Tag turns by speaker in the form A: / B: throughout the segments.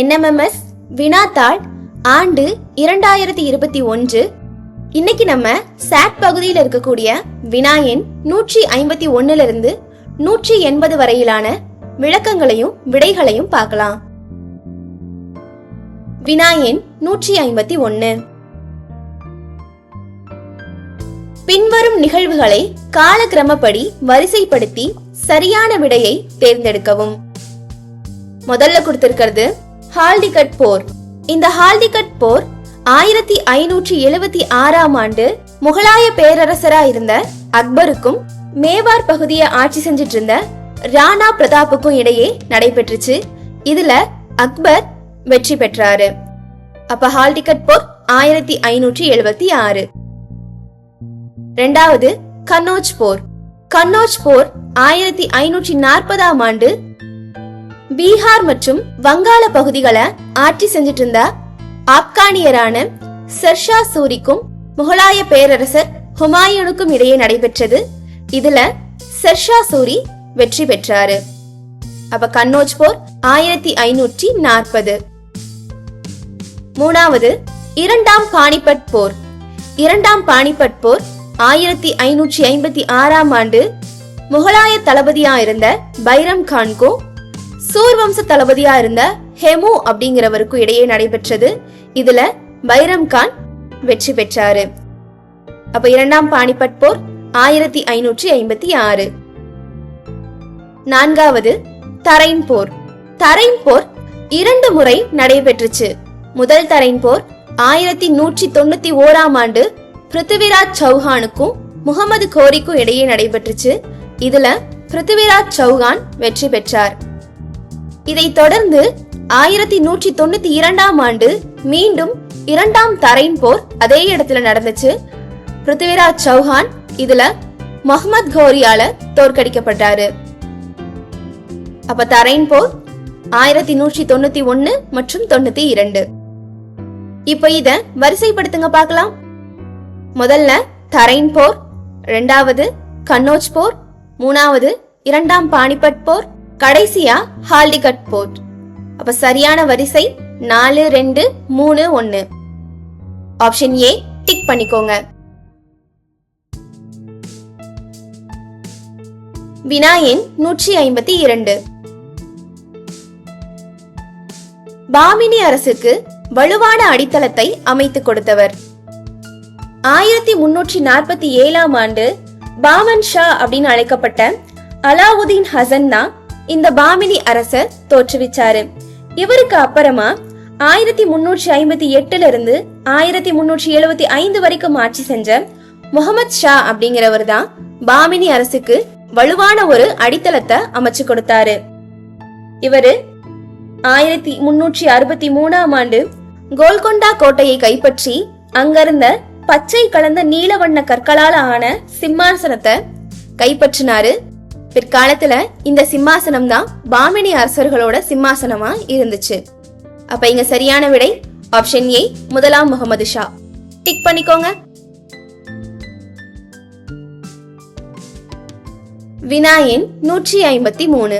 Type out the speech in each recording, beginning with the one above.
A: NMMS வினாத்தாள் ஆண்டு 2021. இன்னைக்கு நம்ம சாட் பகுதியில் இருக்கக்கூடிய வினா எண் 151 இருந்து 180 வரையிலான விளக்கங்களையும் விடைகளையும் பார்க்கலாம். வினா எண் 151. பின்வரும் நிகழ்வுகளை காலக்கிரமப்படி வரிசைப்படுத்தி சரியான விடையை தேர்ந்தெடுக்கவும். முதல்ல கொடுத்திருக்கிறது ஹால்டிகட் போர். இந்த ஹால்டிகட் போர் 1576ஆம் ஆண்டு முகலாய பேரரசரா இருந்த அக்பருக்கும் மேவார் பகுதியை ஆட்சி செஞ்சிட்டு இருந்த ராணா பிரதாப்புக்கும் இடையே நடைபெற்றுச்சு. இதுல அக்பர் வெற்றி பெற்றாரு. அப்ப ஹால்டிகட் போர் 1576. இரண்டாவது கன்னோஜ் போர். கன்னோஜ் போர் 1540ஆம் ஆண்டு பீகார் மற்றும் வங்காள பகுதிகளை ஆட்சி செஞ்சிட்டு இருந்த ஆப்கானியரான ஷெர்ஷா சூரிக்கும் முகலாய பேரரசர் ஹுமாயூனுக்கும் இடையே நடைபெற்றது. இதுல ஷெர்ஷா சூரி வெற்றி பெற்றாரு. அப்ப கன்னோஜ் போர் 1540. மூணாவது இரண்டாம் பானிபட் போர். இரண்டாம் பானிபட் போர் 1556ஆம் ஆண்டு முகலாய தளபதியா இருந்த பைரம் கான்கோ சூர் வம்ச தளபதியா இருந்த ஹெமு அப்படிங்கிறவருக்கும் இடையே நடைபெற்றது. இதுல பைரம் கான் வெற்றி பெற்றாரு. அப்ப இரண்டாம் பானிபட் போர் 1556. நான்காவது தரைன் போர். தரைன் போர் 2 முறை நடைபெற்றுச்சு. முதல் தரைன் போர் 1191ஆம் ஆண்டு பிருத்திவிராஜ் சௌஹானுக்கும் முகமது கோரிக்கும் இடையே நடைபெற்றுச்சு. இதுல பிருத்திவிராஜ் சௌஹான் வெற்றி பெற்றார். இதை தொடர்ந்து 1192ஆம் ஆண்டு மீண்டும் இரண்டாம் தரைன் போர் அதே இடத்துல நடந்துச்சு. பிருத்திவிராஜ் சௌஹான் இதுல முகமது கோரியால தோற்கடிக்கப்பட்டாரு. அப்ப தரைன் போர் 1191 மற்றும் 92. இப்ப இத வரிசைப்படுத்துங்க பார்க்கலாம். முதல்ல தரைன் போர், இரண்டாவது கன்னோஜ் போர், மூணாவது இரண்டாம் பானிபட் போர், கடைசியா ஹால்டிகட் போர். அப்ப சரியான வரிசை 4 2 3 1. ஆப்ஷன் ஏ டிக் பண்ணிக்கோங்க. வினா எண் 152. பாமினி அரசுக்கு வலுவான அடித்தளத்தை அமைத்துக் கொடுத்தவர். 1347ஆம் ஆண்டு பாமன் ஷா அப்படின்னு அழைக்கப்பட்ட அலாவுதீன் ஹசன் தான் இந்த பாமினி அரச தோற்றுவிச்சாரு. இவருக்கு அப்புறமா 1358 இருந்து 1375 வரைக்கும் ஆட்சி செஞ்ச முகமது ஷா அப்படிங்கிறவர் தான் பாமினி அரசுக்கு வலுவான ஒரு அடித்தளத்தை அமைச்சு கொடுத்தாரு. இவரு 1363ஆம் ஆண்டு கோல்கொண்டா கோட்டையை கைப்பற்றி அங்கிருந்த பச்சை கலந்த நீலவண்ண கற்களால் ஆன சிம்மாசனத்தை கைப்பற்றினாரு. பிற்காலத்துல இந்த சிம்மாசனம் தான் பாமினி அரசர்களோட சிம்மாசனமா இருந்துச்சு. அப்ப இங்க சரியான விடை ஆப்ஷன் ஏ முதலாம் முகமது ஷா. டிக் பண்ணிக்கோங்க. வினா எண் 153.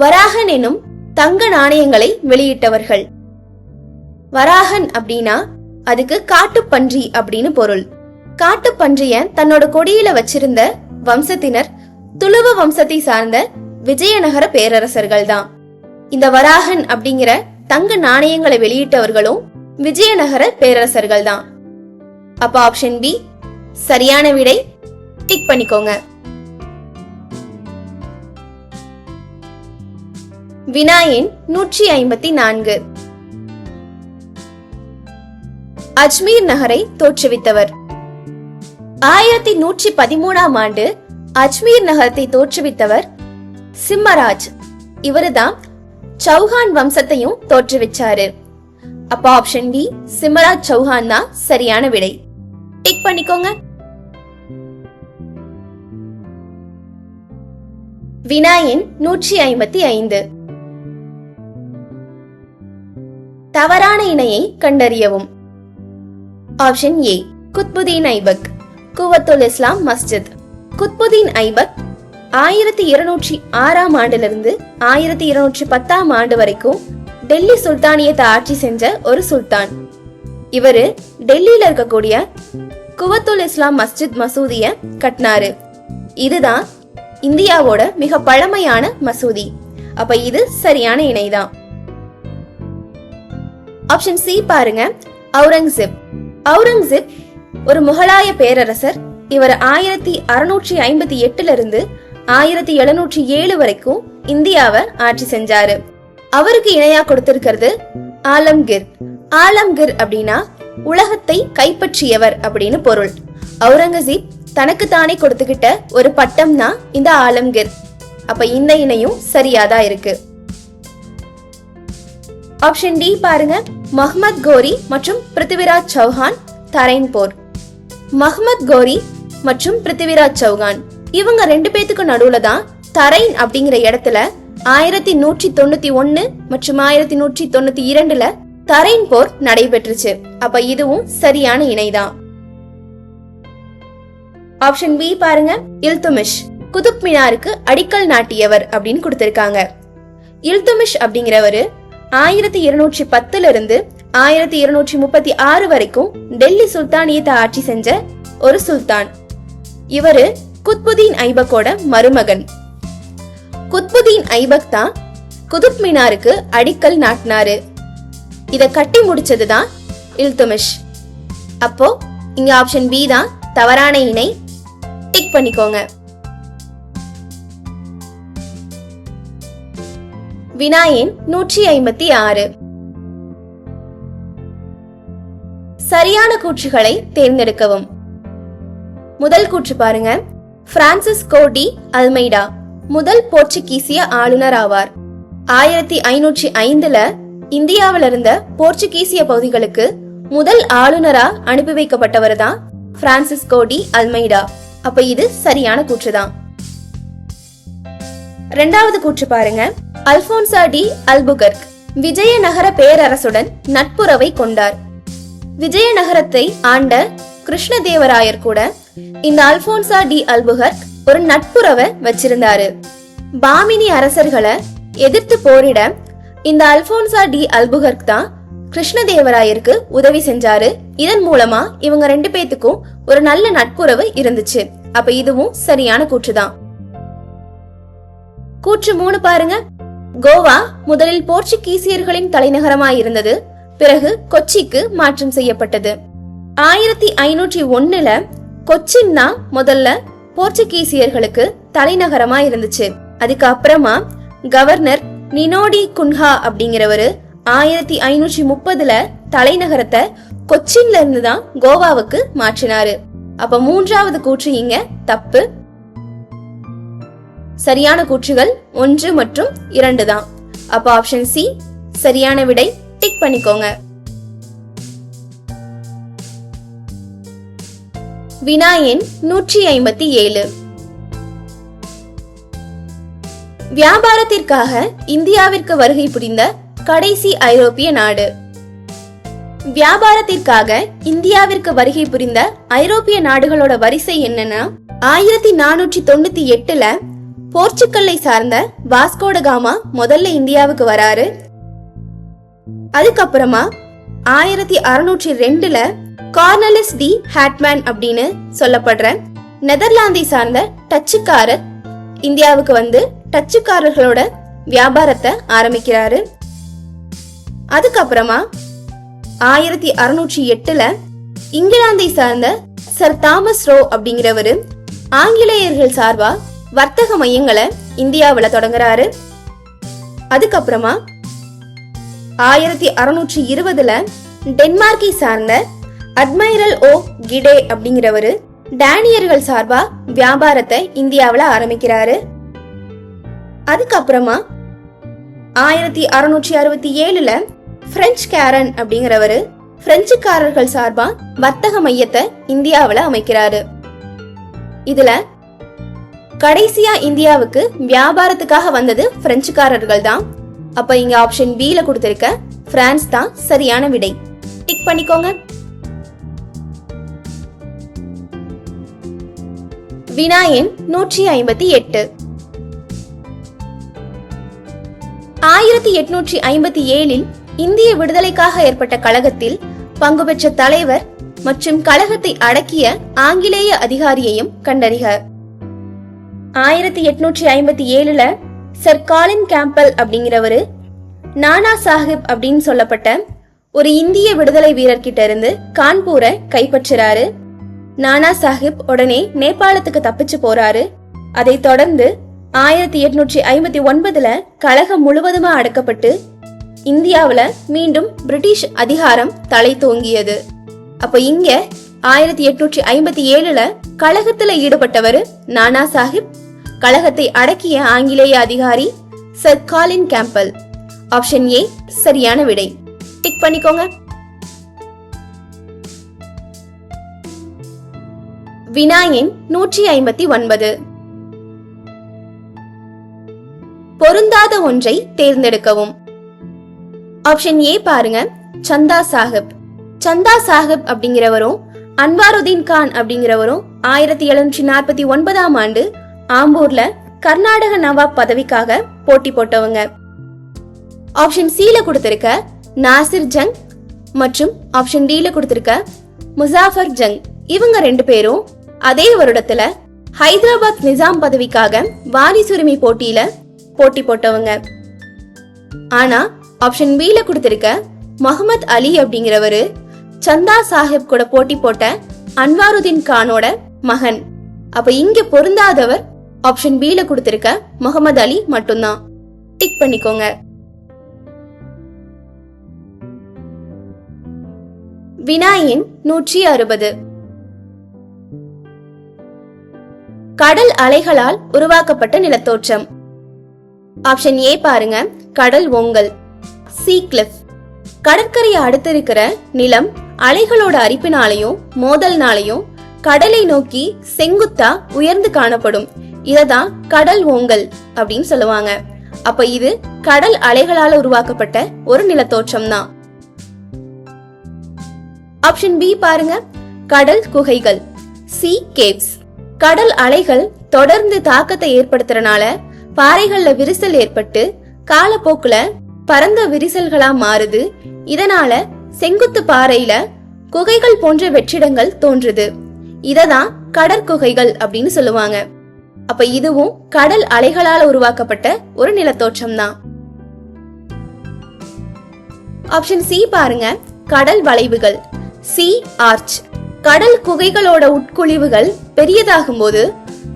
A: வராகன் எனும் தங்க நாணயங்களை வெளியிட்டவர்கள். வராகன் அப்படின்னா அதுக்கு காட்டுப்பன்றி அப்படின்னு பொருள். காட்டுப்பன்றிய தன்னோட கொடியில வச்சிருந்த வம்சத்தினர் துளுவ வம்சத்தை சார்ந்த விஜயநகர பேரரசர்கள் தான். இந்த வராகன் அப்படிங்கிற தங்க நாணயங்களை வெளியிட்டவர்களும் விஜயநகர பேரரசர்கள் தான். அப்ப ஆப்ஷன் பி சரியான விடை. டிக் பண்ணிக்கோங்க. வினா எண் 154. அஜ்மீர் நகரை தோற்றுவித்தவர். 1113ஆம் ஆண்டு அஜ்மீர் நகரத்தை தோற்றுவித்தவர் சிம்மராஜ். இவருதான் சௌஹான் வம்சத்தையும் தோற்றுவிச்சாரு. அப்ப ஆப்ஷன் பி சிம்மராஜ் சௌஹான் தான் சரியான விடை. டிக் பண்ணிக்கோங்க. வினா எண் 155. தவறான இணையை கண்டறியவும். ஆப்ஷன் ஏ குத்புதீன் ஐபக், குவத்துல் இஸ்லாம் மஸ்ஜித். குத்புதீன் ஐபக் 1206ஆம் ஆண்டிலிருந்து 1210ஆம் ஆண்டு வரைக்கும் டெல்லி சுல்தானியத்தை ஆட்சி செஞ்ச ஒரு சுல்தான். இவரு டெல்லியில இருக்கக்கூடிய குவத்துல் இஸ்லாம் மஸ்ஜித் மசூதிய கட்டினாரு. இதுதான் இந்தியாவோட மிக பழமையான மசூதி. அப்ப இது சரியான இணைதான். ஆப்ஷன் சி பாருங்க, அவுரங்கசீப். அவுரங்கசீப் ஒரு முகலாய பேரரசர். இவர் 1658 இருந்து 1707 வரைக்கும் இந்தியாவை ஆட்சி செஞ்சாரு. அவருக்கு இணையா கொடுத்திருக்கிறது ஆலம்கீர். ஆலம்கீர் அப்படின்னா உலகத்தை கைப்பற்றியவர் அப்படின்னு பொருள். அவுரங்கசீப் தனக்கு தானே கொடுத்துக்கிட்ட ஒரு பட்டம் தான் இந்த ஆலம்கீர். அப்ப இந்த இணையும் சரியாதான் இருக்கு. ஆப்ஷன் டி பாருங்க, மஹ்மத் கோரி மற்றும் பிருத்திவிராஜ் சௌஹான் தரைன் போர். மஹ்மத் கோரி மற்றும் பிருத்திவிராஜ் சௌஹான் இவங்க 2 பேத்துக்கு நடுவுல தான் தரைன் அப்படிங்கிற இடத்துல 1191 மற்றும் 1192ல தரைன் போர் நடைபெற்றுச்சு. அப்ப இதுவும் சரியான இணைதான். ஆப்ஷன் பி பாருங்க, இல்துமிஷ். குதுப் மினாருக்கு அடிக்கல் நாட்டியவர் அப்படின்னு கொடுத்திருக்காங்க. இல்துமிஷ் அப்படிங்கிறவரு 1210 இருந்து 1236 வரைக்கும் டெல்லி சுல்தானியத்தை ஆட்சி செஞ்ச ஒரு சுல்தான். இவரு குத்புதீன் ஐபக்கோட மருமகன். குத்புதீன் ஐபக் தான் குதுப் மினாருக்கு அடிக்கல் நாட்டினாரு. இத கட்டி முடிச்சதுதான் இல்துமிஷ். அப்போ இங்க ஆப்ஷன் பி தான் தவறான இணை. டிக் பண்ணிக்கோங்க. வினா எண் 156. சரியான கூற்றுகளை தேர்ந்தெடுக்கவும். முதல் கூற்று பாருங்க, பிரான்சிஸ்கோ டி அல்மெய்டா முதல் போர்ச்சுகீசிய ஆளுநர் ஆவார். 1505ல இந்தியாவில இருந்த போர்ச்சுகீசிய பகுதிகளுக்கு முதல் ஆளுநரா அனுப்பி வைக்கப்பட்டவர் தான் பிரான்சிஸ்கோ டி அல்மெய்டா. அப்ப இது சரியான கூற்றுதான். இரண்டாவது கூற்று பாருங்க, அல்போன்சா டி அல்புகர்க் விஜயநகர பேரரசுடன் நட்புறவை கொண்டார். விஜயநகரத்தை ஆண்ட கிருஷ்ணதேவராயர் கூட இந்த அல்போன்சா டி அல்புகர்க் ஒரு நட்புறவை வச்சிருந்தாரு. பாமினி அரசர்களை எதிர்த்து போரிட இந்த அல்போன்சா டி அல்புகர்க் தான் கிருஷ்ணதேவராயருக்கு உதவி செஞ்சாரு. இதன் மூலமா இவங்க 2 பேத்துக்கும் ஒரு நல்ல நட்புறவு இருந்துச்சு. அப்ப இதுவும் சரியான கூற்றுதான். கூற்று 3 பாருங்க, கோவா முதலில் போர்ச்சுகீசியர்களின் தலைநகரமாய் இருந்தது. பிறகு கொச்சிக்கு மாற்றம் செய்யப்பட்டது. 1501ல கொச்சின் தான் முதல்ல போர்ச்சுகீசியர்களுக்கு தலைநகரமா இருந்துச்சு. அதுக்கு அப்புறமா கவர்னர் நினோடி குன்ஹா அப்படிங்கிறவரு 1530ல தலைநகரத்தை கொச்சின்ல இருந்து தான் கோவாவுக்கு மாற்றினாரு. அப்ப 3வது கூற்று இங்க தப்பு. சரியான கூற்றுகள் 1 மற்றும் 2 தான். அப்ப ஆப்ஷன் சி சரியான விடை. டிக் பண்ணிக்கோங்க. வினா எண் 157. வியாபாரத்திற்காக இந்தியாவிற்கு வருகை புரிந்த கடைசி ஐரோப்பிய நாடு. வியாபாரத்திற்காக இந்தியாவிற்கு வருகை புரிந்த ஐரோப்பிய நாடுகளோட வரிசை என்னன்னா, 1498ல போர்ச்சுகல்லை சார்ந்த வாஸ்கோட காமா முதல்ல இந்தியாவுக்கு வராரு. அதுக்கப்புறமா 1602ல கார்னலிஸ் டி ஹாட்மேன் அப்படின்னு சொல்லப்படுற நெதர்லாந்தை சார்ந்த டச்சுக்காரர் இந்தியாவுக்கு வந்து டச்சுக்காரர்களோட வியாபாரத்தை ஆரம்பிக்கிறாரு. அதுக்கப்புறமா 1608ல இங்கிலாந்தை சார்ந்த சர் தாமஸ் ரோ அப்படிங்கிறவரு ஆங்கிலேயர்கள் சார்பா வர்த்தக மையங்களை இந்தியாவில தொடங்குறாரு. அதுக்கப்புறமா 1620ல டென்மார்க்கை சார்ந்த அட்மைரல் ஓ கிடே அப்படிங்கிறவரு டேனியர்கள் சார்பா வியாபாரத்தை இந்தியாவில ஆரம்பிக்கிறாரு. அதுக்கப்புறமா 1667ல பிரெஞ்சு கேரன் அப்படிங்கிறவரு பிரெஞ்சுக்காரர்கள் சார்பா வர்த்தக மையத்தை இந்தியாவில அமைக்கிறாரு. இதுல கடைசியா இந்தியாவுக்கு வியாபாரத்துக்காக வந்தது பிரெஞ்சுக்காரர்கள் தான். அப்ப இங்க ஆப்ஷன் பி ல கொடுத்திருக்க பிரான்ஸ் தான் சரியான விடை. டிக் பண்ணிக்கோங்க. வினா எண் 158. 1857 இந்திய விடுதலைக்காக ஏற்பட்ட கழகத்தில் பங்கு பெற்ற தலைவர் மற்றும் கழகத்தை அடக்கிய ஆங்கிலேய அதிகாரியையும் கண்டறிக. 1857 சர் காலின் கேம்பல் அப்படிங்கிறவரு நானா சாஹிப் அப்படின்னு சொல்லப்பட்ட ஒரு இந்திய விடுதலை வீரர்கிட்ட இருந்து கான்பூரை கைப்பற்றுறாரு. நானா சாஹிப் உடனே நேபாளத்துக்கு தப்பிச்சு போறாரு. அதை தொடர்ந்து 1859 கழகம் முழுவதுமா அடக்கப்பட்டு இந்தியாவில மீண்டும் பிரிட்டிஷ் அதிகாரம் தலை தோங்கியது. அப்ப இங்க 1857 கழகத்துல ஈடுபட்டவர் நானா சாஹிப், கழகத்தை அடக்கிய ஆங்கிலேய அதிகாரி sir Colin Campbell. Option A சரியான விடை. டிக் பண்ணிக்கோங்க. வினா எண் 159. பொருந்தாத ஒன்றை தேர்ந்தெடுக்கவும். ஆப்ஷன் ஏ பாருங்க, சந்தா சாஹிப். சந்தா சாஹிப் அப்படிங்கிறவரும் அன்வாருதீன் கான் அப்படிங்கிறவரும் 1749 ஆண்டு ஆம்பூர்ல கர்நாடக நவாப் பதவிக்காக போட்டி போட்டவங்க. ஆப்ஷன் சி ல கொடுத்திருக்க நாசிர் ஜங் மற்றும் ஆப்ஷன் டி ல கொடுத்திருக்க முசாஃபர் ஜங், இவங்க 2 பேரும் அதே வருடத்துல ஹைதராபாத் நிசாம் பதவிக்காக வாரிசுரிமை போட்டியில போட்டி போட்டவங்க. ஆனா ஆப்ஷன் பி ல கொடுத்திருக்க முகமது அலி அப்படிங்கிறவரு சந்தா சாஹிப் கூட போட்டி போட்ட அன்வாருதீன் கானோட மகன். அப்ப இங்க பொருந்தாதவர் ஆப்ஷன் பி ல கொடுத்திருக்க முகமது அலி மட்டும்தான். டிக் பண்ணிக்கோங்க. வினா எண் 160. கடல் அலைகளால் உருவாக்கப்பட்ட நிலத்தோற்றம். ஆப்ஷன் ஏ பாருங்க, கடல் ஓங்கல். சீ கிளிஃப். கடற்கரையை அடுத்து இருக்கிற நிலம் அலைகளோட அரிப்பினாலையும் மோதல்னாலையும் கடலை நோக்கி செங்குத்தா உயர்ந்து காணப்படும். இததான் கடல் ஓங்கல் அப்படின்னு சொல்லுவாங்க. அப்ப இது கடல் அலைகளால உருவாக்கப்பட்ட ஒரு நிலத்தோற்றம் தான். ஆப்ஷன் பி பாருங்க, கடல் குகைகள். C caves. கடல் அலைகள் தொடர்ந்து தாக்கத்தை ஏற்படுத்துறனால பாறைகள்ல விரிசல் ஏற்பட்டு காலப்போக்குல பரந்த விரிசல்களா மாறுது. இதனால செங்குத்து பாறையில குகைகள் போன்ற வெற்றிடங்கள் தோன்றுது. இததான் கடற்குகைகள் அப்படின்னு சொல்லுவாங்க. அப்ப இதுவும் கடல் அலைகளால உருவாக்கப்பட்ட ஒரு நிலத்தோற்றம் தான். ஆப்ஷன் சி பாருங்க, கடல் வளைவுகள். C arch. கடல் குகைகளோட உட்குழிவுகள் பெரியதாகும் போது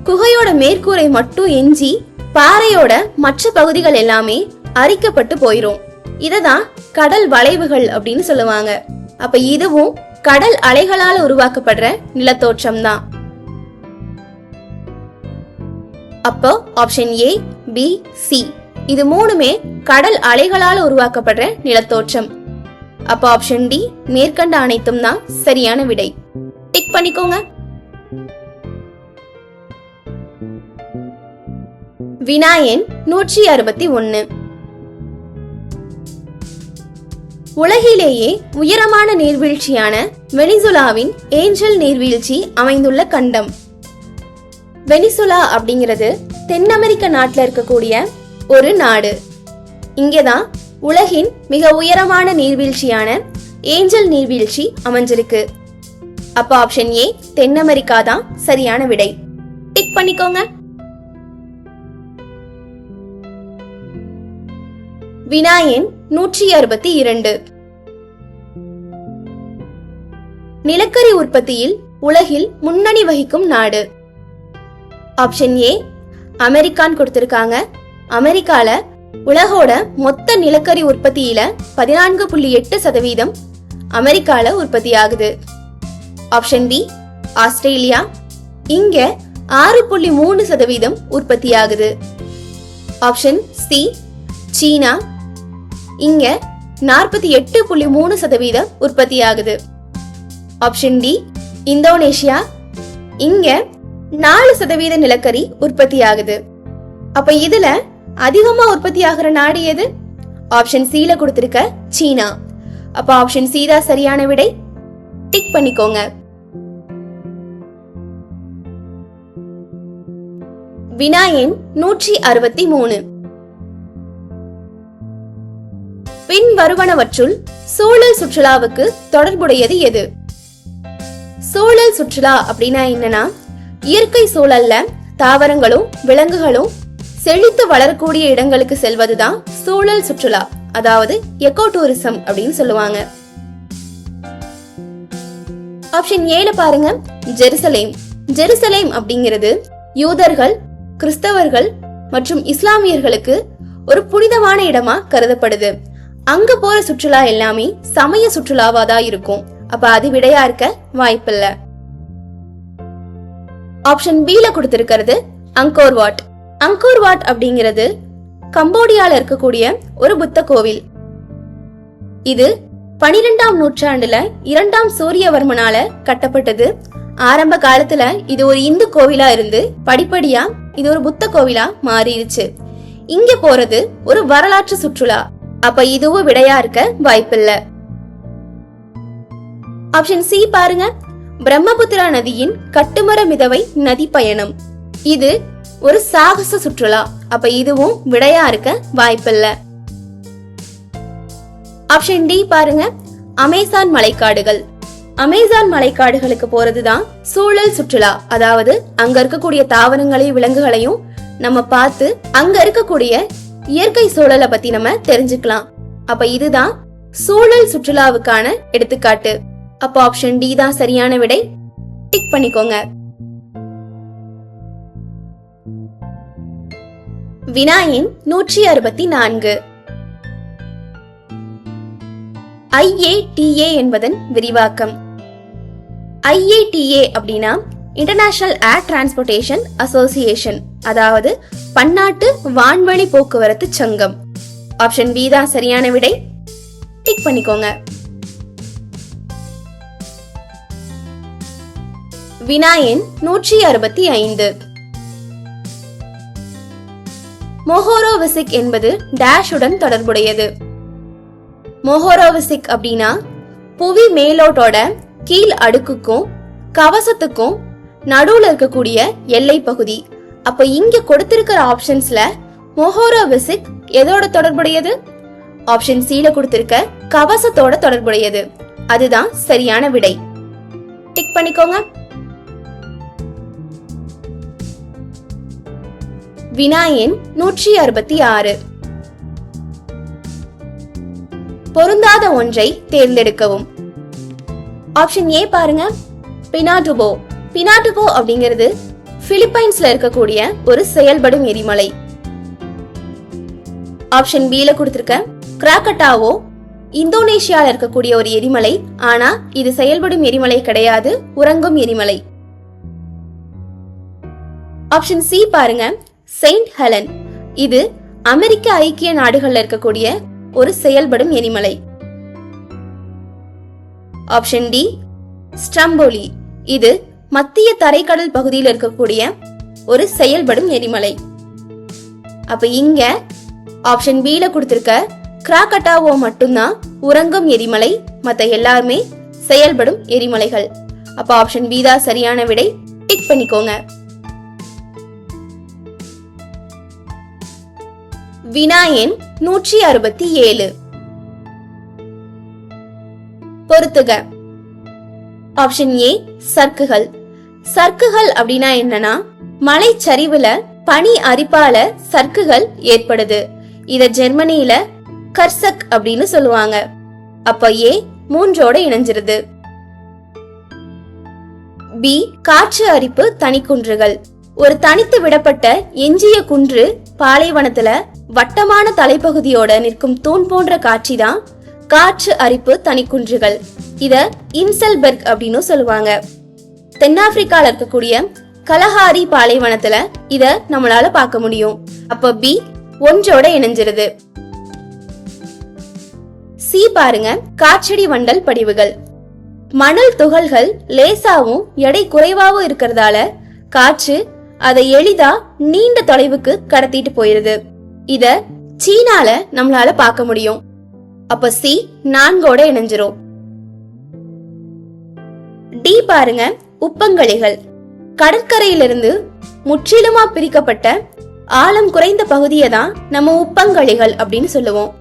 A: குகையோட மேற்கூரை மட்டும் எஞ்சி பாறையோட மற்ற பகுதிகள் எல்லாமே அரிக்கப்பட்டு போயிரும். இததான் கடல் வளைவுகள் அப்படின்னு சொல்லுவாங்க. அப்ப இதுவும் கடல் அலைகளால் உருவாக்கப்படுற நிலத்தோற்றம் தான். அப்போ ஆப்ஷன் ஏ, பி, சி இது மூணுமே கடல் அலைகளால் உருவாக்கப்படுற நிலத்தோற்றம். அப்போ ஆப்ஷன் டி மேற்கண்ட அனைத்தும் தான் சரியான விடை. டிக் பண்ணிக்கோங்க. வினா எண் 161. உலகிலேயே உயரமான நீர்வீழ்ச்சியான வெனிசுலாவின் ஏஞ்சல் நீர்வீழ்ச்சி அமைந்துள்ள கண்டம். வெனிசுலா அப்படிங்கிறது தென் அமெரிக்க நாட்டுல இருக்கக்கூடிய ஒரு நாடு. இங்கதான் உலகின் மிக உயரமான நீர்வீழ்ச்சியான ஏஞ்சல் நீர்வீழ்ச்சி அமைஞ்சிருக்கு. அப்ப ஆப்ஷன் ஏ தென் அமெரிக்கா தான் சரியான விடை. டிக் பண்ணிக்கோங்க. வினா எண் 162. நிலக்கரி உற்பத்தியில் உலகில் முன்னணி வகிக்கும் நாடு. ஆப்ஷன் ஏ அமெரிக்கான்னு கொடுத்திருக்காங்க. அமெரிக்கால உலகோட மொத்த நிலக்கரி உற்பத்தியில 14.8% அமெரிக்கால உற்பத்தி ஆகுது. Option B Australia. இங்க 6.3% உற்பத்தி ஆகுது. ஆப்ஷன் சி சீனா. இங்க 48.3% உற்பத்தி ஆகுது. Option D Indonesia. இங்க 4% நிலக்கரி உற்பத்தி ஆகுது. அப்ப இதுல அதிகமா உற்பத்தி ஆகிற நாடு எது? ஆப்ஷன் சி ல கொடுத்திருக்க சீனா. அப்ப ஆப்ஷன் சி தான் சரியான விடை. டிக் பண்ணிக்கோங்க. வினா எண் 163. பின் வருவனவற்றுள் சூழல் சுற்றுலாவுக்கு தொடர்புடையது எது? சூழல் சுற்றுலா அப்படின்னா என்னன்னா, இயற்கை சூழல்ல தாவரங்களும் விலங்குகளும் செழித்து வளரக்கூடிய இடங்களுக்கு செல்வதுதான் சூழல் சுற்றுலா, அதாவது எக்கோ டூரிசம் அப்படின்னு சொல்லுவாங்க. ஆப்ஷன் 7 பாருங்க, ஜெருசலேம். ஜெருசலேம் அப்படிங்கிறது யூதர்கள், கிறிஸ்தவர்கள் மற்றும் இஸ்லாமியர்களுக்கு ஒரு புனிதமான இடமா கருதப்படுது. அங்க போற சுற்றுலா எல்லாமே சமய சுற்றுலாவாதான் இருக்கும். அப்ப அது விடையா இருக்க வாய்ப்பில்லை. ஆப்ஷன் B-ல கொடுத்திருக்கிறது அங்கோர் வாட். அங்கோர் வாட் அப்படிங்கிறது கம்போடியால இருக்கக்கூடிய ஒரு புத்த கோவில். இது 12ஆம் நூற்றாண்டுல 2ஆம் சூரியவர்மனால கட்டப்பட்டது. ஆரம்ப காலத்துல இது ஒரு இந்து கோவிலா இருந்து படிப்படியா இது ஒரு புத்த கோவிலா மாறிடுச்சு. இங்க போறது ஒரு வரலாற்று சுற்றுலா. அப்ப இதுவும் விடையா இருக்க வாய்ப்பில்ல. ஆப்ஷன் C பாருங்க, பிரம்மபுத்திரா நதியின் கட்டுமர மிதவை நதி பயணம். இது ஒரு சாகச சுற்றுலா. அப்ப இதுவும் விடையா இருக்க வாய்ப்பில்ல. ஆப்ஷன் D பாருங்க, அமேசான் மலைக்காடுகள். அமேசான் மலைக்காடுகளுக்கு போறதுதான் சூழல் சுற்றுலா. அதாவது அங்க இருக்கக்கூடிய தாவரங்களையும் விலங்குகளையும் நம்ம பார்த்து அங்க இருக்கக்கூடிய இயற்கை சூழலை பத்தி நம்ம தெரிஞ்சுக்கலாம். அப்ப இதுதான் சூழல் சுற்றுலாவுக்கான எடுத்துக்காட்டு. அப்ப ஆப்ஷன் D தான் சரியான விடை. டிக் பண்ணிக்கோங்க. வினா எண் 164. IATA என்பதன் விரிவாக்கம். IATA அப்படின்னா இன்டர்நேஷனல் ஏர் டிரான்ஸ்போர்ட்டேஷன் அசோசியேஷன், அதாவது பன்னாட்டு வான்வழி போக்குவரத்து சங்கம். ஆப்ஷன் B தான் சரியான விடை. டிக் பண்ணிக்கோங்க. வினா எண் 165. மொஹோரோவிசிக் என்பது டேஷுடன் தொடர்புடையது. மொஹோரோவிசிக் அப்படின்னா புவி மேலோட்டோட கீழ் அடுக்குக்கும் கவசத்துக்கும் நடுவுல இருக்கக்கூடிய எல்லை பகுதி. அப்ப இங்க கொடுத்திருக்கிற ஆப்ஷன்ஸ்ல மொஹோரோவிசிக் எதோட தொடர்புடையது? ஆப்ஷன் C-ல கொடுத்திருக்க கவசத்தோட தொடர்புடையது. அதுதான் சரியான விடை. டிக் பண்ணிக்கோங்க. வினா எண் 166. பொருந்தாத ஒன்றை தேர்ந்தெடுக்கவும். ஆப்ஷன் A பாருங்க, பினாடுபோ. பினாடுபோ அப்படிங்கிறது பிலிப்பைன்ஸ்ல இருக்கக்கூடிய ஒரு செயல்படும் எரிமலை. ஆப்ஷன் B-ல கொடுத்திருக்க கிராக்கட்டாவோ இந்தோனேஷியால இருக்கக்கூடிய ஒரு எரிமலை. ஆனா இது செயல்படும் எரிமலை கிடையாது, உறங்கும் எரிமலை. ஆப்ஷன் C பாருங்க, செயின்ட் ஹெலன். இது அமெரிக்க ஐக்கிய நாடுகள்ல இருக்கக்கூடிய ஒரு செயல்படும் எரிமலை. Option D ஸ்ட்ரம்போலி. இது மத்திய தரைக்கடல் பகுதியில் இருக்கக்கூடிய ஒரு செயல்படும் எரிமலை. அப்ப இங்க ஆப்ஷன் B-ல கொடுத்திருக்க கிராக்கட்டாவோ மட்டும்தான் உறங்கும் எரிமலை, மத்த எல்லாருமே செயல்படும் எரிமலைகள். அப்ப ஆப்ஷன் B தான் சரியான விடை. டிக் பண்ணிக்கோங்க. வினா எண் 167. பொறுத்துக. Option A சர்க்குகள். சர்க்குகள் அப்படின்னா என்னன்னா, மலைச்சரிவுல பனி அரிப்பால சர்க்குகள் ஏற்படுது. இத ஜெர்மனியில கர்சக் அப்படின்னு சொல்லுவாங்க. அப்ப A 3ஓட இணைஞ்சிருது. B காற்று அரிப்பு தனிக்குன்றுகள். ஒரு தனித்து விடப்பட்ட எஞ்சிய குன்று பாலைவனத்துல வட்டமான தலைப்பகுதியோட நிற்கும் தூண் போன்ற காட்சி தான் காற்று அரிப்பு தனிக்குன்றுகள். இத இன்செல்பெர்க் அப்படின்னு சொல்லுவாங்க. தென்னாப்பிரிக்கால இருக்கக்கூடிய கலஹாரி பாலைவனத்துல இத நம்மளால பார்க்க முடியும். அப்ப B 1ஓட இணைஞ்சிருது. C பாருங்க, காற்றடி வண்டல் படிவுகள். மணல் துகள்கள் லேசாவும் எடை குறைவாவும் இருக்கிறதால காற்று அதை எளிதா நீண்ட தொலைவுக்கு கடத்திட்டு போயிருது. இத சீனால நம்மளால பார்க்க முடியும். அப்ப C 4ஓட இணைஞ்சிரும். D பாருங்க, உப்பங்கழிகள். கடற்கரையிலிருந்து முற்றிலுமா பிரிக்கப்பட்ட ஆழம் குறைந்த பகுதியை தான் நம்ம உப்பங்கழிகள் அப்படின்னு சொல்லுவோம்.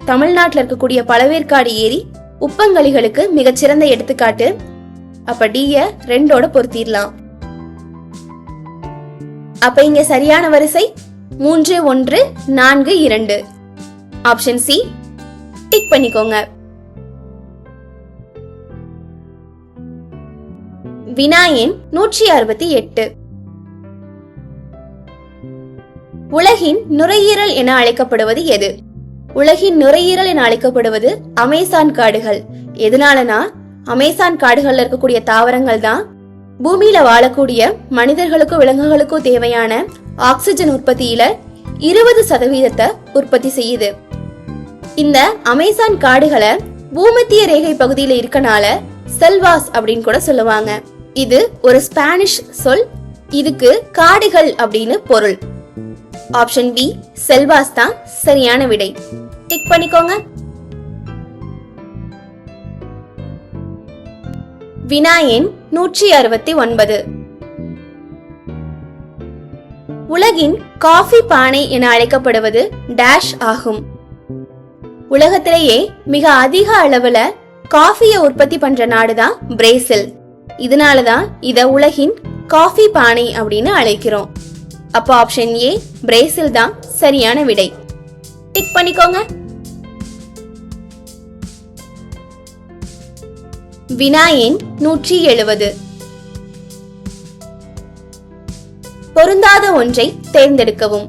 A: தமிழ்நாட்டில் இருக்கக்கூடிய பழவேற்காடு ஏரி உப்பங்கழிகளுக்கு மிகச்சிறந்த எடுத்துக்காட்டு. அப்ப D-ய 2ஓட பொருத்திடலாம். அப்ப இங்க சரியான வரிசை 3 1 4 2. ஆப்ஷன் சி டிக் பண்ணிக்கோங்க. வினா எண் 168. உலகின் நுரையீரல் என அழைக்கப்படுவது எது? உலகின் நுரையீரல் என அழைக்கப்படுவது அமேசான் காடுகள். எதனாலனா அமேசான் காடுகள்ல இருக்கக்கூடிய தாவரங்கள் தான் பூமியில வாழக்கூடிய மனிதர்களுக்கும் விலங்குகளுக்கும் தேவையான ஆக்சிஜன் உற்பத்தியில 20% உற்பத்தி செய்யுது. இந்த அமேசான் காடுகளை பூமத்திய ரேகை பகுதியில இருக்கனால செல்வாஸ் அப்படின்னு கூட சொல்லுவாங்க. இது ஒரு ஸ்பானிஷ் சொல். இதுக்கு காடுகள் அப்படின்னு பொருள். ஆப்ஷன் பி செல்வாஸ் தான் சரியான விடை. டிக் பண்ணிக்கோங்க. வினா எண் 169. உலகின் காஃபி பானை என அழைக்கப்படுவது டேஷ் ஆகும். உலகத்திலேயே மிக அதிக அளவுல காஃபியை உற்பத்தி பண்ற நாடுதான் பிரேசில். இதனாலதான் இத உலகின் காஃபி பானை அப்படின்னு அழைக்கிறோம். அப்ப ஆப்ஷன் ஏ பிரேசில் தான் சரியான விடை. டிக் பண்ணிக்கோங்க. வினா எண் 170. பொருந்தாத ஒன்றை தேர்ந்தெடுக்கவும்.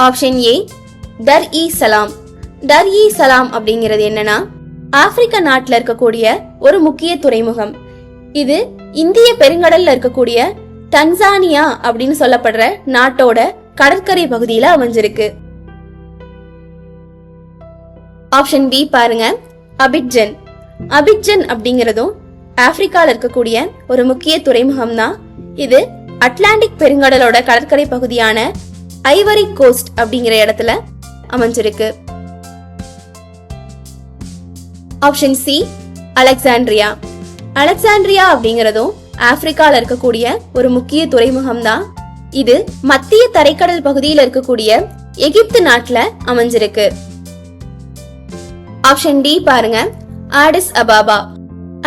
A: ஆப்ஷன் ஏ டர் இ சலாம். டர் இ சலாம் அப்படிங்கிறது என்னன்னா ஆப்பிரிக்க நாட்டுல இருக்கக்கூடிய ஒரு முக்கிய துறைமுகம். இது இந்திய பெருங்கடல்ல இருக்கக்கூடிய தன்சானியா அப்படின்னு சொல்லப்படுற நாட்டோட கடற்கரை பகுதியில அமைஞ்சிருக்கு. ஆப்ஷன் பி பாருங்க, அபிட்ஜன். அபிட்ஜன் அப்படிங்கறதும் ஆப்பிரிக்கால இருக்கக்கூடிய ஒரு முக்கிய துறைமுகம் தான். இது அட்லாண்டிக் பெருங்கடலோட கடற்கரை பகுதியான ஐவரி கோஸ்ட் அப்படிங்கிற இடத்துல அமைஞ்சிருக்கு. Option C Alexandria. அலெக்சாண்ட்ரியா அப்படிங்கறதும் ஆப்பிரிக்கால இருக்கக்கூடிய ஒரு முக்கிய துறைமுகம் தான். இது மத்திய தரைக்கடல் பகுதியில் இருக்கக்கூடிய எகிப்து நாட்டுல அமைஞ்சிருக்கு. ஆப்ஷன் டி பாருங்க, ஆடிஸ் அபாபா.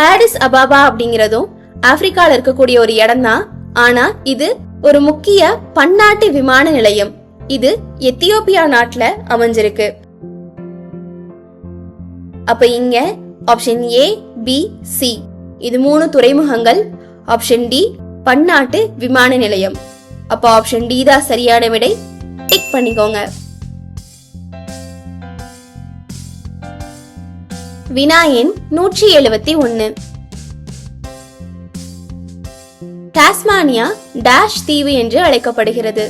A: ஆடிஸ் அபாபா அப்படிங்கறதும் ஆப்பிரிக்கால இருக்கக்கூடிய ஒரு இடம் தான். ஆனா இது ஒரு முக்கிய பன்னாட்டு விமான நிலையம். இது எத்தியோப்பியா நாட்டுல அமைஞ்சிருக்கு. அப்ப இங்க ஆப்ஷன் ஏ, பி, சி இது 3 துறைமுகங்கள். ஆப்ஷன் டி பன்னாட்டு விமான நிலையம். அப்ப ஆப்ஷன் டி தான் சரியான விடை. டிக் பண்ணிக்கோங்க. வினா எண் 171. டாஸ்மானியா டேஷ் தீவு என்று அழைக்கப்படுகிறது.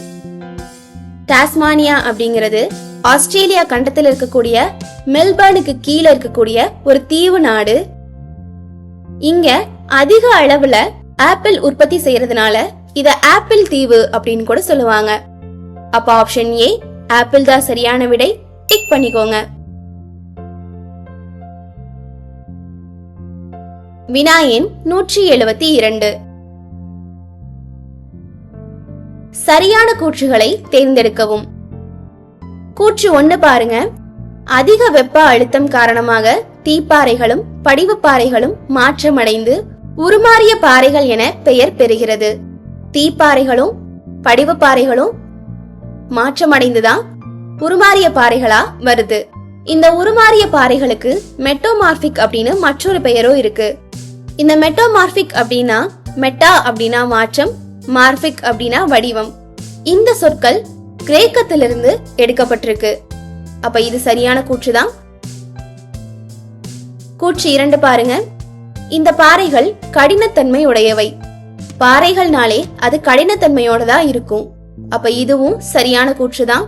A: டாஸ்மானியா அப்படிங்கிறது ஆஸ்திரேலியா கண்டத்தில் இருக்கக்கூடிய மெல்பர்னுக்கு கீழே இருக்கக்கூடிய ஒரு தீவு நாடு. இங்க அதிக அளவுல ஆப்பிள் உற்பத்தி செய்யறதுனால இத ஆப்பிள் தீவு அப்படின்னு கூட சொல்லுவாங்க. அப்ப ஆப்ஷன் ஏ ஆப்பிள் தான் சரியான விடை. டிக் பண்ணிக்கோங்க. வினா எண் 172. சரியான கூற்றுகளை தேர்ந்தெடுக்கவும். கூற்று 1 பாருங்க, அதிக வெப்ப அழுத்தம் காரணமாக தீப்பாறைகளும் படிவுப்பாறைகளும் மாற்றமடைந்து உருமாறிய பாறைகள் என பெயர் பெறுகிறது. தீப்பாறைகளும் படிவுப்பாறைகளும் மாற்றமடைந்துதான் உருமாறிய பாறைகளா வருது. இந்த உருமாறிய பாறைகளுக்கு மெட்டோமார்பிக் அப்படின்னு மற்றொரு பெயரும் இருக்கு. இந்த மெட்டோமார்பிக் அப்படின்னா, மெட்டா அப்படின்னா மாற்றம், மார்பிக் அப்படின்னா வடிவம். இந்த சொற்கள் கிரேக்கத்திலிருந்து எடுக்கப்பட்டிருக்கு. அப்ப இது சரியான கூற்றுதான். கூற்று 2 பாருங்க, இந்த பாறைகள் கடினத்தன்மை உடையவை. பாறைகள்னாலே அது கடினத்தன்மையோட தான் இருக்கும். அப்ப இதுவும் சரியான கூற்றுதான்.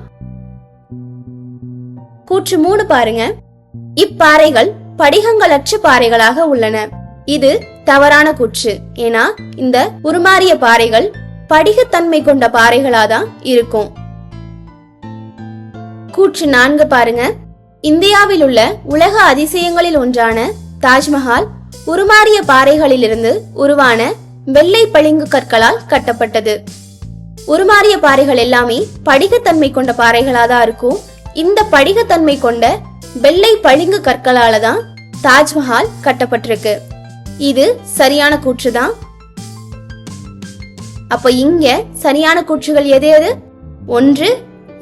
A: கூற்று 3 பாருங்க, இப்பாறைகள் படிகங்களற்ற பாறைகளாக உள்ளன. இது தவறான கூற்று. ஏன்னா இந்த உருமாறிய பாறைகள் படிகத்தன்மை கொண்ட பாறைகளாதான் இருக்கும். கூற்று 4 பாருங்க, இந்தியாவில் உள்ள உலக அதிசயங்களில் ஒன்றான தாஜ்மஹால் உருமாறிய பாறைகளிலிருந்து உருவான வெள்ளை பளிங்கு கற்களால் கட்டப்பட்டது. உருமாறிய பாறைகள் எல்லாமே படிகத்தன்மை கொண்ட பாறைகளாதான் இருக்கும். இந்த படிகத்தன்மை கொண்ட வெள்ளை பளிங்கு கற்களால தான் தாஜ்மஹால் கட்டப்பட்டிருக்கு. இது சரியான கூற்றுதான். அப்ப இங்க சரியான கூற்றுகள் எது எது? 1,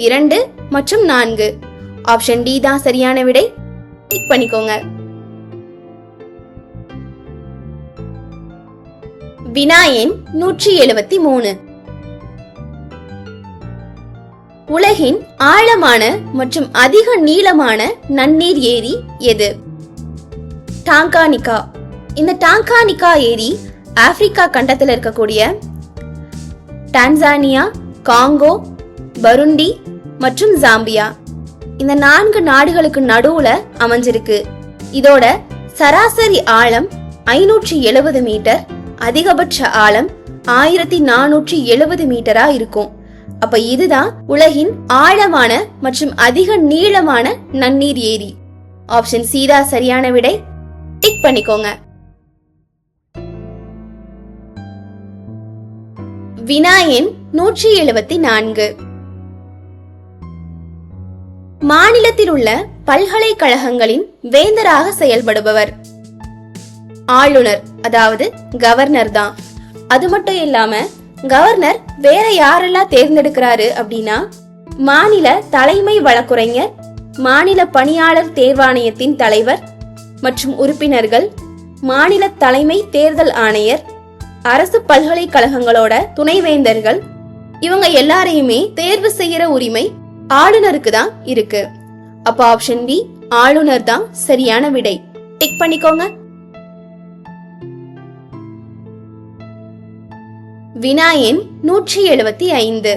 A: 2 மற்றும் 4. ஆப்ஷன் டி தான் சரியான விடை. டிக் பண்ணிக்கோங்க. வினா எண் 173. உலகின் ஆழமான மற்றும் அதிக நீளமான நன்னீர் ஏரி எது? டாங்கானிகா. இந்த டாங்கானிகா ஏரி ஆப்பிரிக்கா கண்டத்தில் இருக்கக்கூடிய டான்சானியா, காங்கோ, பருண்டி மற்றும் ஜாம்பியா இந்த 4 நாடுகளுக்கு நடுவுல அமைஞ்சிருக்கு. இதோட சராசரி ஆழம் 570 மீட்டர், அதிகபட்ச ஆழம் 1470 மீட்டரா இருக்கும். அப்ப இதுதான் உலகின் ஆழமான மற்றும் அதிக நீளமான நன்னீர் ஏரி. ஆப்ஷன் சி தான் சரியான விடை. டிக் பண்ணிக்கோங்க. வினா எண் 174. மாநிலத்தில் உள்ள பல்கலைக்கழகங்களின் வேந்தராக செயல்படுபவர் ஆளுநர், அதாவது கவர்னர் தான். அது மட்டும் இல்லாம கவர்னர் வேற யாரெல்லாம் தேர்ந்தெடுக்கிறாரு அப்படின்னா, மாநில தலைமை வழக்குரைஞர், மாநில பணியாளர் தேர்வாணையத்தின் தலைவர் மற்றும் உறுப்பினர்கள், மாநில தலைமை தேர்தல் ஆணையர், அரசு பல்கலைக்கழகங்களோட துணைவேந்தர்கள், இவங்க எல்லாரையுமே தேர்வு செய்யற உரிமை ஆளுநருக்கு தான் இருக்கு. அப்ப ஆப்ஷன் பி ஆளுநர் தான் சரியான விடை. டிக் பண்ணிக்கோங்க. வினா எண் 175.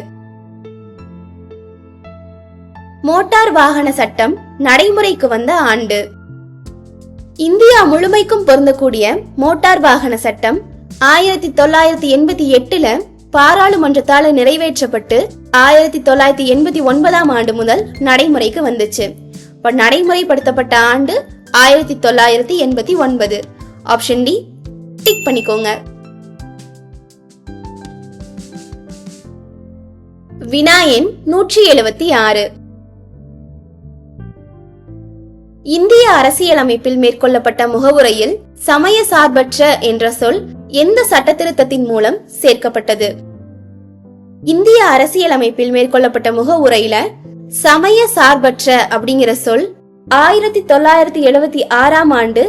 A: மோட்டார் வாகன சட்டம் நடைமுறைக்கு வந்த ஆண்டு. இந்தியா முழுமைக்கும் பொருந்தக்கூடிய மோட்டார் வாகன சட்டம் 1988 பாராளுமன்றத்தால நிறைவேற்றப்பட்டு 1989 ஆண்டு முதல் நடைமுறைக்கு வந்துச்சு. நடைமுறைப்படுத்தப்பட்ட ஆண்டு 1989. ஆப்ஷன் டி டிக் பண்ணிக்கோங்க. வினா எண் 176. இந்திய அரசியலமைப்பில் மேற்கொள்ளப்பட்ட முகவுரையில் சமய சார்பற்ற என்ற சொல் எந்த சட்ட திருத்தத்தின் மூலம் சேர்க்கப்பட்டது? இந்திய அரசியலமைப்பில் மேற்கொள்ளப்பட்ட முகவுரையில சமய சார்பற்ற அப்படிங்கிற சொல் 1976 ஆண்டு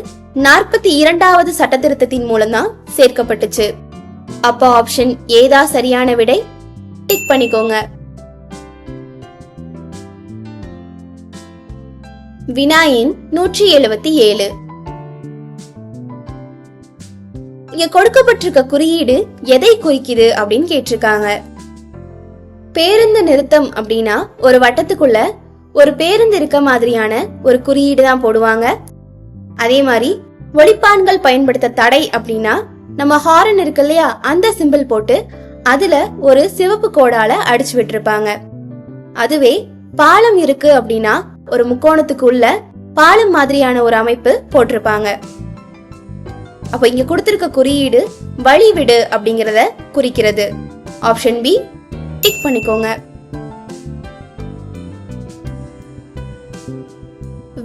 A: 42வது சட்ட திருத்தத்தின் மூலம் தான் சேர்க்கப்பட்டுச்சு. அப்போ ஆப்ஷன் ஏதா சரியான விடை. டிக் பண்ணிக்கோங்க. வினா எண் 177. இங்க கொடுக்கப்பட்டிருக்க குறியீடு எதை குறிக்குது அப்படின்னு கேட்டிருக்காங்க. பேருந்து நிறுத்தம் அப்படின்னா ஒரு வட்டத்துக்குள்ள ஒரு பேருந்து இருக்க மாதிரியான ஒரு குறியீடு தான் போடுவாங்க. அதே மாதிரி ஒலிப்பான்கள் பயன்படுத்த தடை அப்படின்னா நம்ம ஹாரன் இருக்கு இல்லையா, அந்த சிம்பிள் போட்டு அதுல ஒரு சிவப்பு கோடால அடிச்சு விட்டுருப்பாங்க. அதுவே பாலம் இருக்கு அப்படின்னா ஒரு முக்கோணத்துக்கு உள்ள பாலம் மாதிரியான ஒரு அமைப்பு போட்டிருப்பாங்க. அப்ப இங்க கொடுத்திருக்க குறியீடு வழிவிடு அப்படிங்கறத குறிக்கிறது. ஆப்ஷன் பி டிக் பண்ணிக்கோங்க.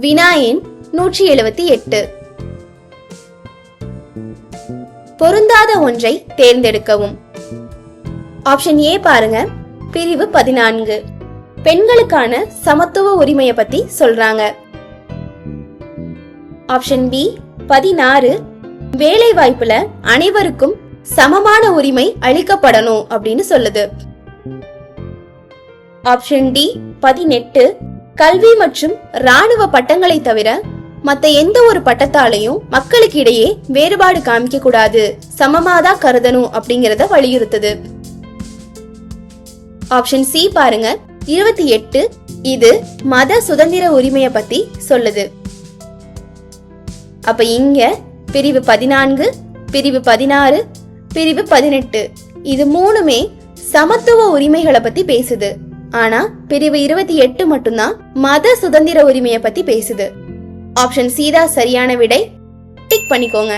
A: வினா எண் 178. பொருந்தாத ஒன்றை தேர்ந்தெடுக்கவும். ஆப்ஷன் ஏ பாருங்க, பிரிவு 14 பெண்களுக்கான சமத்துவ உரிமையை பத்தி சொல்றாங்க. ஆப்ஷன் பி 16 வேலை வாய்ப்புல அனைவருக்கும் சமமான உரிமை அளிக்கப்படணும் அப்படின்னு சொல்லுது. ஆப்ஷன் டி 18 கல்வி மற்றும் ராணுவ பட்டங்களை தவிர மத்த எந்த ஒரு பட்டத்தாலையும் மக்களுக்கு இடையே வேறுபாடு காமிக்க கூடாது, சமமாதான் கருதணும் அப்படிங்கறத வலியுறுத்துது. ஆப்ஷன் சி பாருங்க, 28 இது மத சுதந்திர உரிமையை பத்தி சொல்லுது. அப்ப இங்க பிரிவு 14, பிரிவு 16, பிரிவு 18 இது மூணுமே சமத்துவ உரிமைகளை பத்தி பேசுது. ஆனா பிரிவு 28 மட்டும்தான் மத சுதந்திர உரிமையை பத்தி பேசுது. ஆப்ஷன் சி தான் சரியான விடை. டிக் பண்ணிக்கோங்க.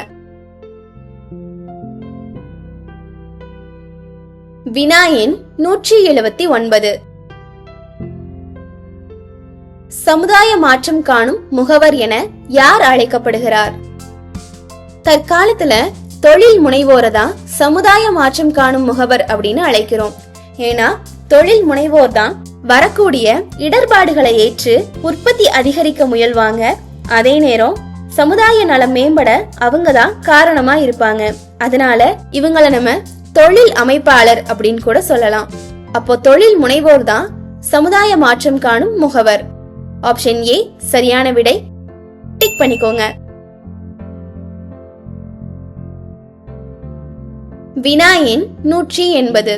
A: வினா எண் 179. சமுதாய மாற்றம் காணும் முகவர் என யார் அழைக்கப்படுகிறார்? தற்காலத்துல தொழில் முனைவோரை தான் சமுதாய மாற்றம் காணும் முகவர் அப்படின்னு அழைக்கிறோம். ஏன்னா தொழில் முனைவோர் தான் வரக்கூடிய இடர்பாடுகளை ஏற்று உற்பத்தி அதிகரிக்க முயல்வாங்க. அதே நேரம் சமுதாய நலம் மேம்பட அவங்க தான் காரணமா இருப்பாங்க. அதனால இவங்கள நம்ம தொழில் அமைப்பாளர் அப்படின்னு கூட சொல்லலாம். அப்போ தொழில் முனைவோர் தான் சமுதாய மாற்றம் காணும் முகவர். ஆப்ஷன் ஏ சரியான விடை. டிக் பண்ணிக்கோங்க. வினா எண் 180.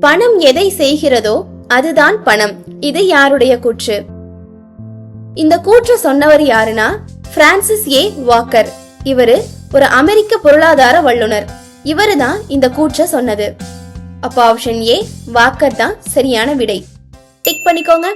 A: பணம் எதை செய்கிறதோ அதுதான் பணம். இது யாருடைய கூற்று? இந்த கூற்று சொன்னவர் யாருன்னா பிரான்சிஸ் ஏ வாக்கர். இவரு ஒரு அமெரிக்க பொருளாதார வல்லுனர். இவரு தான் இந்த கூற்றை சொன்னது. அப்ப ஆப்ஷன் ஏ வாக்கர் தான் சரியான விடை. டிக் பண்ணிக்கோங்க.